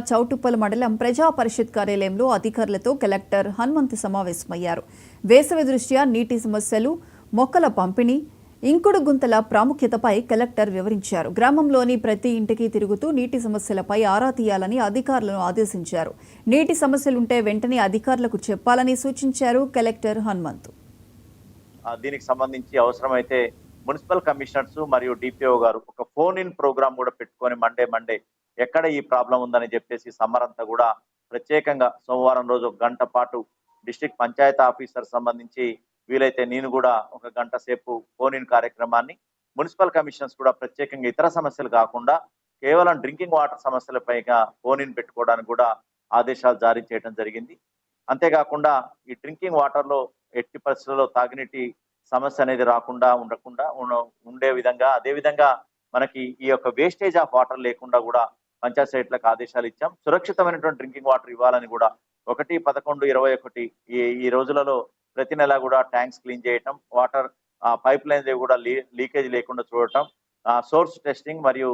చౌటుప్పల్ మండలం ప్రజా పరిషత్ కార్యాలయంలో అధికారులతో కలెక్టర్ హనుమంత్ సమావేశమయ్యారు. వేసవి దృష్ట్యా నీటి సమస్యలు, మొక్కల పంపిణీ, ఇంకుడు గుంతల ప్రాముఖ్యతపై కలెక్టర్ వివరించారు. గ్రామంలోని ప్రతి ఇంటికి తిరుగుతూ నీటి సమస్యలపై ఆరా తీయాలని అధికారులను ఆదేశించారు. నీటి సమస్యలుంటే వెంటనే అధికారులకు చెప్పాలని సూచించారు కలెక్టర్ హనుమంత్. దీనికి సంబంధించి అవసరమైతే మున్సిపల్ కమిషనర్స్ మరియు డిపిఓ గారు ఒక ఫోన్ ఇన్ ప్రోగ్రామ్ కూడా పెట్టుకొని మండే ఎక్కడ ఈ ప్రాబ్లం ఉందని చెప్పేసి సమ్మర్ అంతా కూడా ప్రత్యేకంగా సోమవారం రోజు 1 గంట పాటు డిస్ట్రిక్ట్ పంచాయతీ ఆఫీసర్ సంబంధించి వీలైతే నేను కూడా 1 గంట సేపు ఫోన్ ఇన్ కార్యక్రమాన్ని మున్సిపల్ కమిషనర్స్ కూడా ప్రత్యేకంగా ఇతర సమస్యలు కాకుండా కేవలం డ్రింకింగ్ వాటర్ సమస్యలపైగా ఫోన్ ఇన్ పెట్టుకోవడానికి కూడా ఆదేశాలు జారీ చేయడం జరిగింది. అంతేకాకుండా ఈ డ్రింకింగ్ వాటర్ లో ఎట్టి పరిస్థితుల్లో తాగునీటి సమస్య అనేది రాకుండా ఉండే విధంగా, అదే విధంగా మనకి ఈ యొక్క వేస్టేజ్ ఆఫ్ వాటర్ లేకుండా కూడా పంచాయత్ సైట్లకు ఆదేశాలు ఇచ్చాం. సురక్షితమైనటువంటి డ్రింకింగ్ వాటర్ ఇవ్వాలని కూడా 1-11-21 ఈ రోజులలో ప్రతి నెల కూడా ట్యాంక్స్ క్లీన్ చేయటం, వాటర్ పైప్ లైన్స్ కూడా లీకేజ్ లేకుండా చూడటం, సోర్స్ టెస్టింగ్ మరియు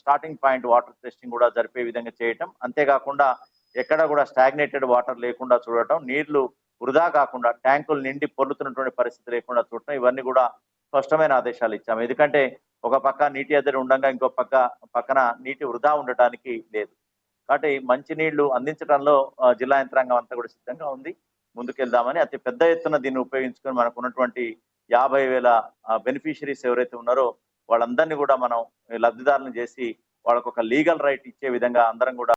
స్టార్టింగ్ పాయింట్ వాటర్ టెస్టింగ్ కూడా జరిపే విధంగా చేయటం, అంతేకాకుండా ఎక్కడ కూడా స్టాగ్నేటెడ్ వాటర్ లేకుండా చూడటం, నీళ్లు వృధా కాకుండా ట్యాంకులు నిండి పొర్లుతున్నటువంటి పరిస్థితి లేకుండా చూడటం, ఇవన్నీ కూడా స్పష్టమైన ఆదేశాలు ఇచ్చాము. ఎందుకంటే ఒక పక్క నీటి ఎద్దడి ఉండగా ఇంకో పక్కన నీటి వృధా ఉండటానికి లేదు. కాబట్టి మంచి నీళ్లు అందించడంలో జిల్లా యంత్రాంగం అంతా కూడా సిద్ధంగా ఉంది. ముందుకెళ్దామని అతి పెద్ద ఎత్తున దీన్ని ఉపయోగించుకొని మనకు ఉన్నటువంటి 50,000 బెనిఫిషరీస్ ఎవరైతే ఉన్నారో వాళ్ళందరినీ కూడా మనం లబ్ధిదారులను చేసి వాళ్ళకు ఒక లీగల్ రైట్ ఇచ్చే విధంగా అందరం కూడా